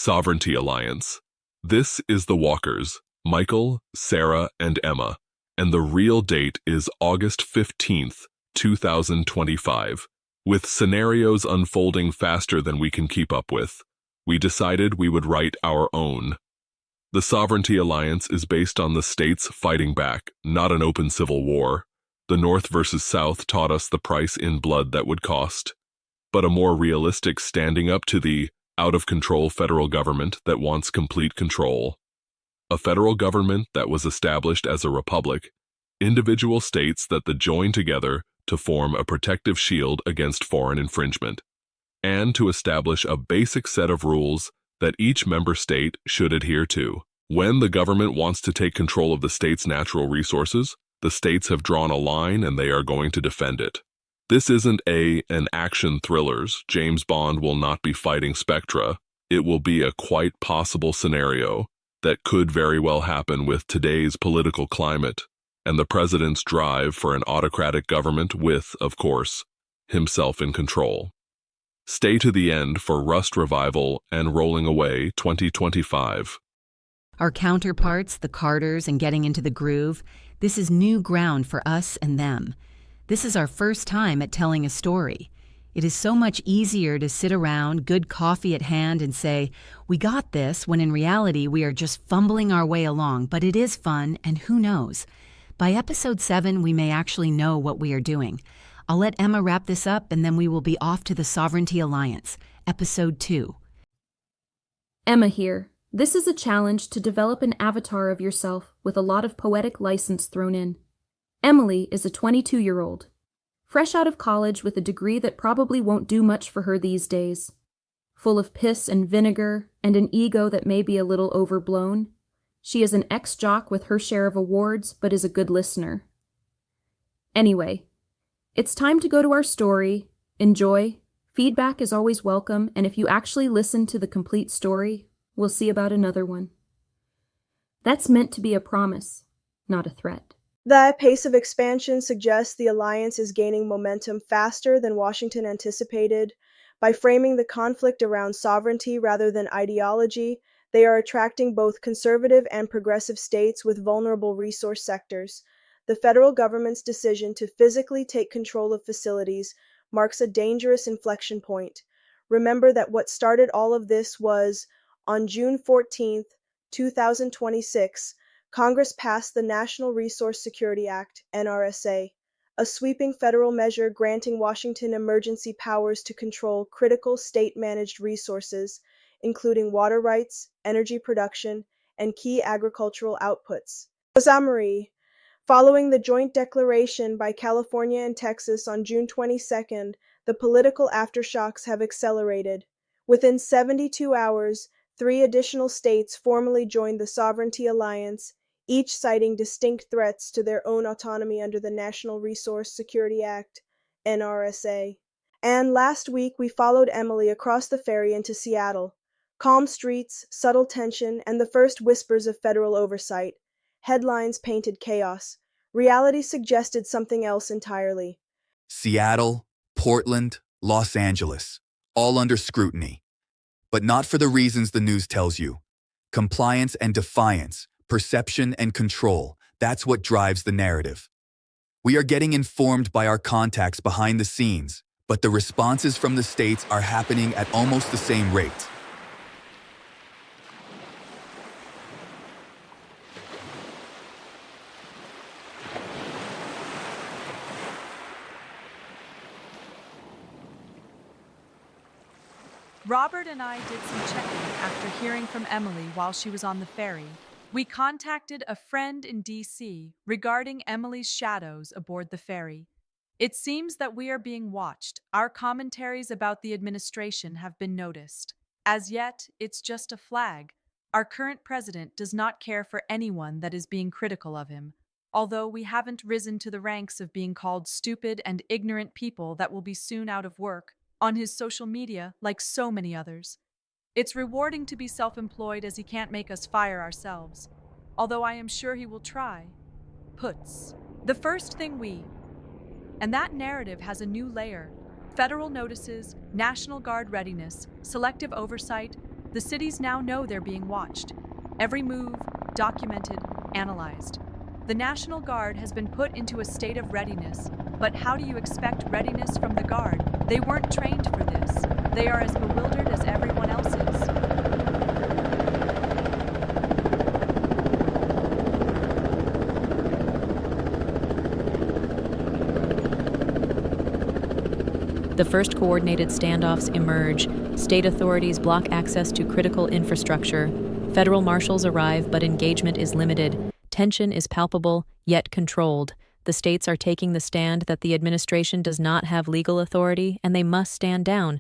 Sovereignty Alliance. This is the Walkers, Michael, Sarah, and Emma, and the real date is August 15th, 2025. With scenarios unfolding faster than we can keep up with, we decided we would write our own. The Sovereignty Alliance is based on the states fighting back, not an open civil war. The North versus South taught us the price in blood that would cost, but a more realistic standing up to the out-of-control federal government that wants complete control. A federal government that was established as a republic, individual states that join together to form a protective shield against foreign infringement, and to establish a basic set of rules that each member state should adhere to. When the government wants to take control of the state's natural resources, the states have drawn a line and they are going to defend it. This isn't an action thrillers. James Bond will not be fighting Spectra. It will be a quite possible scenario that could very well happen with today's political climate and the president's drive for an autocratic government with, of course, himself in control. Stay to the end for Rust Revival and Rolling Away 2025. Our counterparts, the Carters, and getting into the groove, this is new ground for us and them. This is our first time at telling a story. It is so much easier to sit around, good coffee at hand, and say, we got this, when in reality we are just fumbling our way along, but it is fun, and who knows? By episode 7, we may actually know what we are doing. I'll let Emma wrap this up, and then we will be off to the Sovereignty Alliance, episode 2. Emma here. This is a challenge to develop an avatar of yourself with a lot of poetic license thrown in. Emily is a 22-year-old, fresh out of college with a degree that probably won't do much for her these days. Full of piss and vinegar and an ego that may be a little overblown. She is an ex-jock with her share of awards, but is a good listener. Anyway, it's time to go to our story. Enjoy. Feedback is always welcome, and if you actually listen to the complete story, we'll see about another one. That's meant to be a promise, not a threat. The pace of expansion suggests the alliance is gaining momentum faster than Washington anticipated. By framing the conflict around sovereignty rather than ideology, they are attracting both conservative and progressive states with vulnerable resource sectors. The federal government's decision to physically take control of facilities marks a dangerous inflection point. Remember that what started all of this was, on June 14, 2026, Congress passed the National Resource Security Act, NRSA, a sweeping federal measure granting Washington emergency powers to control critical state-managed resources, including water rights, energy production, and key agricultural outputs. Summary. Following the joint declaration by California and Texas on June 22, the political aftershocks have accelerated. Within 72 hours, 3 additional states formally joined the Sovereignty Alliance, each citing distinct threats to their own autonomy under the National Resource Security Act, NRSA. And last week, we followed Emily across the ferry into Seattle. Calm streets, subtle tension, and the first whispers of federal oversight. Headlines painted chaos. Reality suggested something else entirely. Seattle, Portland, Los Angeles, all under scrutiny. But not for the reasons the news tells you. Compliance and defiance, perception and control, that's what drives the narrative. We are getting informed by our contacts behind the scenes, but the responses from the states are happening at almost the same rate. Robert and I did some checking after hearing from Emily while she was on the ferry. We contacted a friend in D.C. regarding Emily's shadows aboard the ferry. It seems that we are being watched. Our commentaries about the administration have been noticed. As yet, it's just a flag. Our current president does not care for anyone that is being critical of him, although we haven't risen to the ranks of being called stupid and ignorant people that will be soon out of work on his social media like so many others. It's rewarding to be self-employed as he can't make us fire ourselves, although I am sure he will try. Puts. The first thing and that narrative has a new layer. Federal notices, National Guard readiness, selective oversight, The cities now know they're being watched. Every move, documented, analyzed. The National Guard has been put into a state of readiness, but how do you expect readiness from the Guard? They weren't trained for this. They are as bewildered as everyone else is. The first coordinated standoffs emerge. State authorities block access to critical infrastructure. Federal marshals arrive, but engagement is limited. Tension is palpable, yet controlled. The states are taking the stand that the administration does not have legal authority, and they must stand down.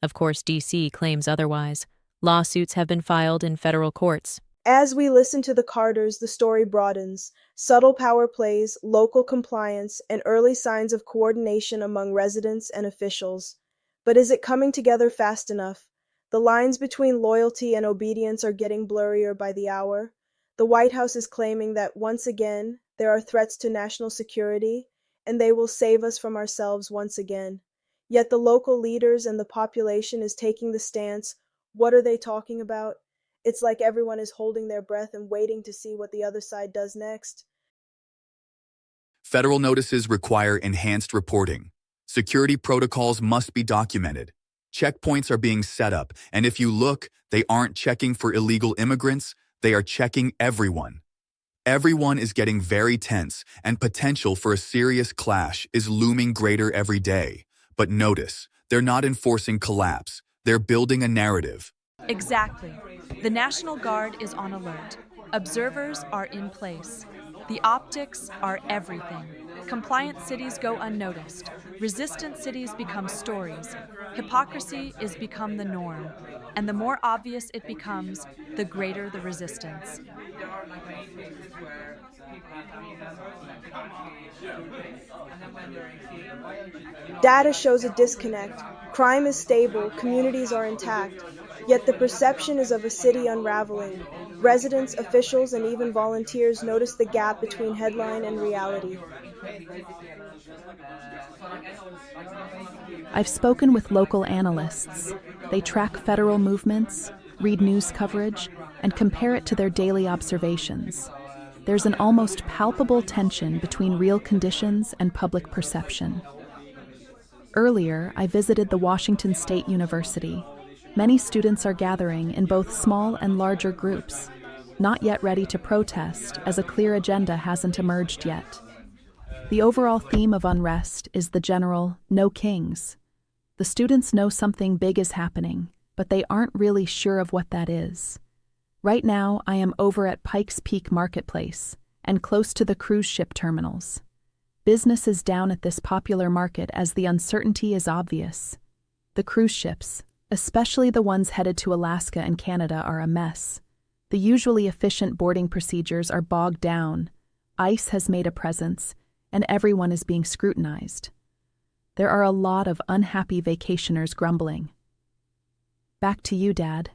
Of course, D.C. claims otherwise. Lawsuits have been filed in federal courts. As we listen to the Carters, the story broadens. Subtle power plays, local compliance, and early signs of coordination among residents and officials. But is it coming together fast enough? The lines between loyalty and obedience are getting blurrier by the hour. The White House is claiming that once again, there are threats to national security, and they will save us from ourselves once again. Yet the local leaders and the population is taking the stance. What are they talking about? It's like everyone is holding their breath and waiting to see what the other side does next. Federal notices require enhanced reporting. Security protocols must be documented. Checkpoints are being set up, and if you look, they aren't checking for illegal immigrants, they are checking everyone. Everyone is getting very tense, and potential for a serious clash is looming greater every day. But notice, they're not enforcing collapse, they're building a narrative. Exactly. The National Guard is on alert. Observers are in place. The optics are everything. Compliant cities go unnoticed. Resistant cities become stories. Hypocrisy is become the norm. And the more obvious it becomes, the greater the resistance. Data shows a disconnect. Crime is stable, communities are intact, yet the perception is of a city unraveling. Residents, officials, and even volunteers notice the gap between headline and reality. I've spoken with local analysts. They track federal movements, read news coverage, and compare it to their daily observations. There's an almost palpable tension between real conditions and public perception. Earlier, I visited the Washington State University. Many students are gathering in both small and larger groups, not yet ready to protest as a clear agenda hasn't emerged yet. The overall theme of unrest is the general "no kings." The students know something big is happening, but they aren't really sure of what that is. Right now, I am over at Pikes Peak Marketplace and close to the cruise ship terminals. Business is down at this popular market as the uncertainty is obvious. The cruise ships, especially the ones headed to Alaska and Canada, are a mess. The usually efficient boarding procedures are bogged down. ICE has made a presence, and everyone is being scrutinized. There are a lot of unhappy vacationers grumbling. Back to you, Dad.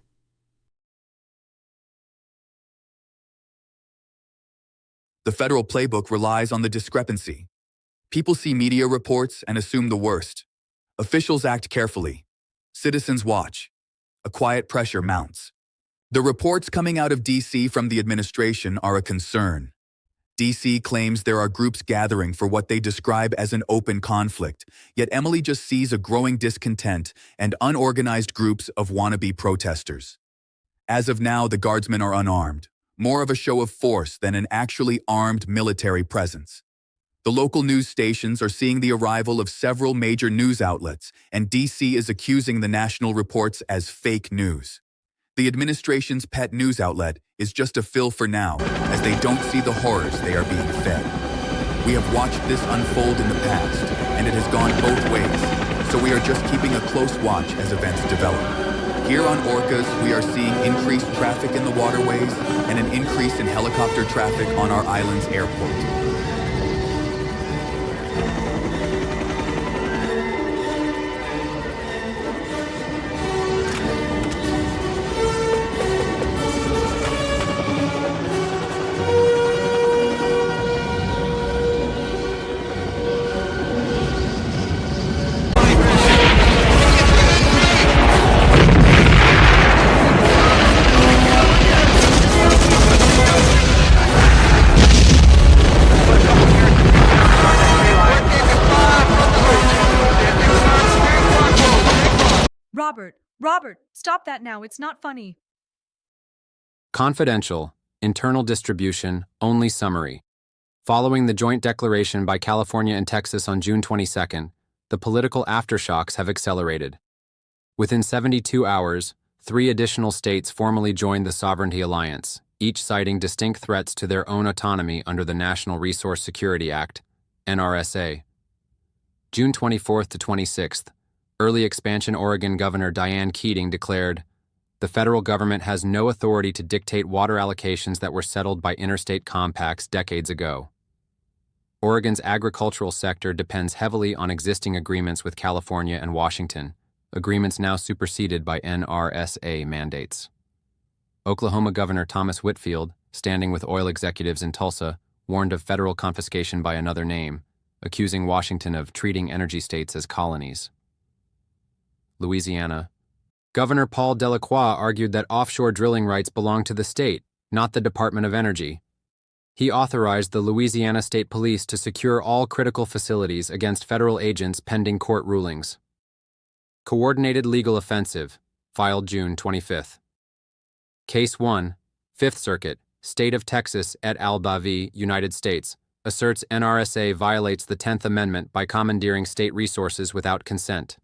The federal playbook relies on the discrepancy. People see media reports and assume the worst. Officials act carefully. Citizens watch. A quiet pressure mounts. The reports coming out of D.C. from the administration are a concern. D.C. claims there are groups gathering for what they describe as an open conflict, yet Emily just sees a growing discontent and unorganized groups of wannabe protesters. As of now, the guardsmen are unarmed, more of a show of force than an actually armed military presence. The local news stations are seeing the arrival of several major news outlets, and D.C. is accusing the national reports as fake news. The administration's pet news outlet is just a fill for now, as they don't see the horrors they are being fed. We have watched this unfold in the past, and it has gone both ways, so we are just keeping a close watch as events develop. Here on Orcas, we are seeing increased traffic in the waterways and an increase in helicopter traffic on our island's airport. Robert, stop that now. It's not funny. Confidential, internal distribution, only summary. Following the joint declaration by California and Texas on June 22nd, the political aftershocks have accelerated. Within 72 hours, 3 additional states formally joined the Sovereignty Alliance, each citing distinct threats to their own autonomy under the National Resource Security Act, NRSA. June 24th to 26th, early expansion Oregon Governor Diane Keating declared, "The federal government has no authority to dictate water allocations that were settled by interstate compacts decades ago." Oregon's agricultural sector depends heavily on existing agreements with California and Washington, agreements now superseded by NRSA mandates. Oklahoma Governor Thomas Whitfield, standing with oil executives in Tulsa, warned of federal confiscation by another name, accusing Washington of treating energy states as colonies. Louisiana. Governor Paul Delacroix argued that offshore drilling rights belong to the state, not the Department of Energy. He authorized the Louisiana State Police to secure all critical facilities against federal agents pending court rulings. Coordinated Legal Offensive, filed June 25th. Case 1, 5th Circuit, State of Texas et al. Bavi, United States, asserts NRSA violates the 10th Amendment by commandeering state resources without consent.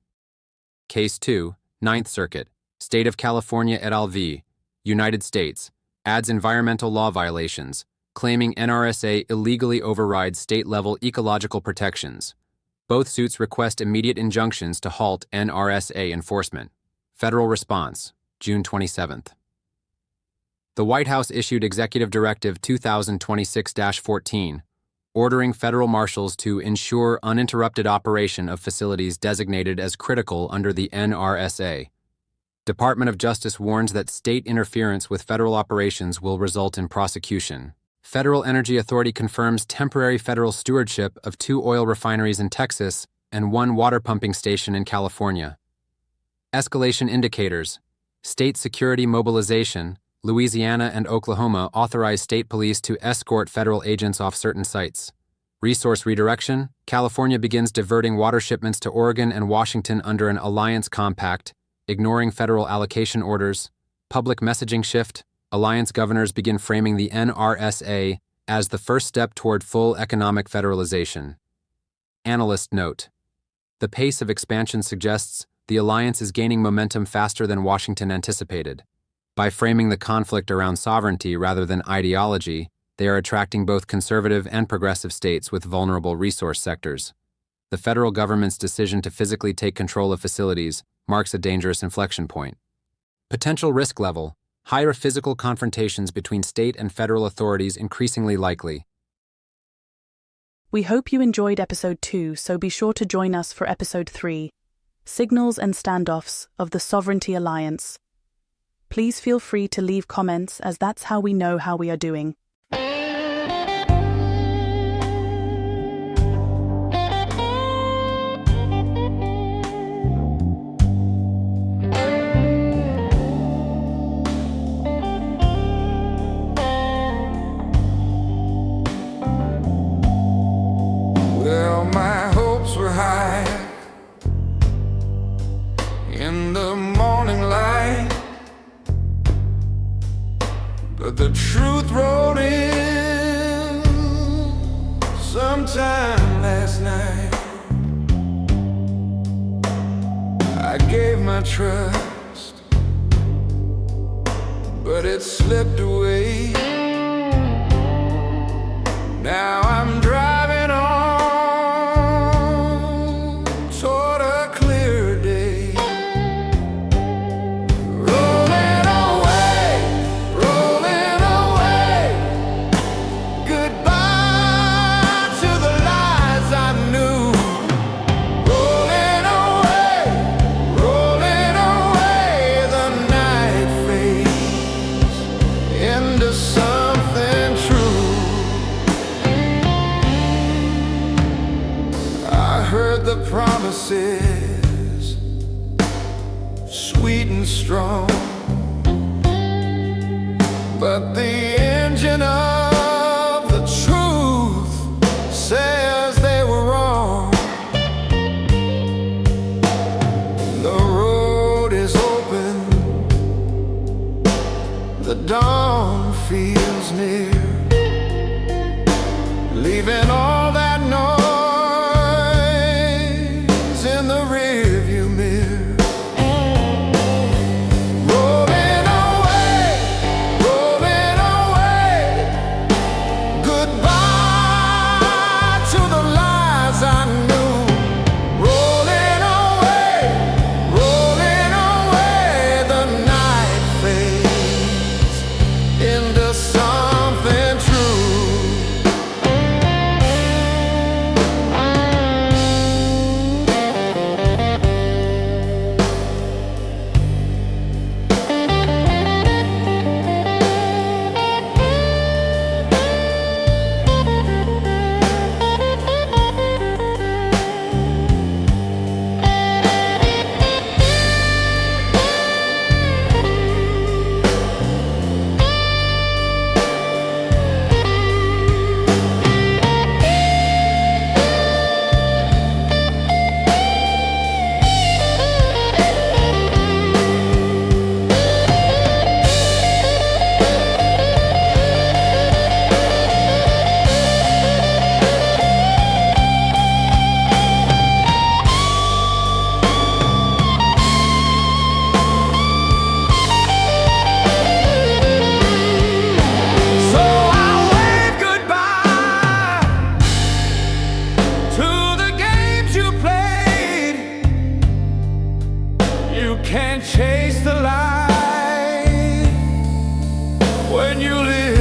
Case 2, 9th Circuit, State of California et al. V, United States, adds environmental law violations, claiming NRSA illegally overrides state-level ecological protections. Both suits request immediate injunctions to halt NRSA enforcement. Federal response, June 27th. The White House issued Executive Directive 2026-14, ordering federal marshals to ensure uninterrupted operation of facilities designated as critical under the NRSA. Department of Justice warns that state interference with federal operations will result in prosecution. Federal Energy Authority confirms temporary federal stewardship of 2 oil refineries in Texas and 1 water pumping station in California. Escalation indicators. State security mobilization. Louisiana and Oklahoma authorize state police to escort federal agents off certain sites. Resource redirection. California begins diverting water shipments to Oregon and Washington under an alliance compact, ignoring federal allocation orders. Public messaging shift. Alliance governors begin framing the NRSA as the first step toward full economic federalization. Analyst note. The pace of expansion suggests the alliance is gaining momentum faster than Washington anticipated. By framing the conflict around sovereignty rather than ideology, they are attracting both conservative and progressive states with vulnerable resource sectors. The federal government's decision to physically take control of facilities marks a dangerous inflection point. Potential risk level. Higher physical confrontations between state and federal authorities increasingly likely. We hope you enjoyed episode 2, so be sure to join us for episode 3, Signals and Standoffs of the Sovereignty Alliance. Please feel free to leave comments, as that's how we know how we are doing. Well, my hopes were high in the morning light, but the truth rolled in sometime last night. I gave my trust, but it slipped away. Now I'm driving on toward a clear day. Rolling away, goodbye to the lies I knew. Rolling away, the night fades into something true. I heard the promises, sweet and strong, but the engine of the truth says they were wrong. The road is open the dawn feels near, leaving all that noise in the rearview mirror. Rolling away, goodbye to the lies I knew. Rolling away, the night fades into something true. So I wave goodbye to the games you played. You can't chase the light when you live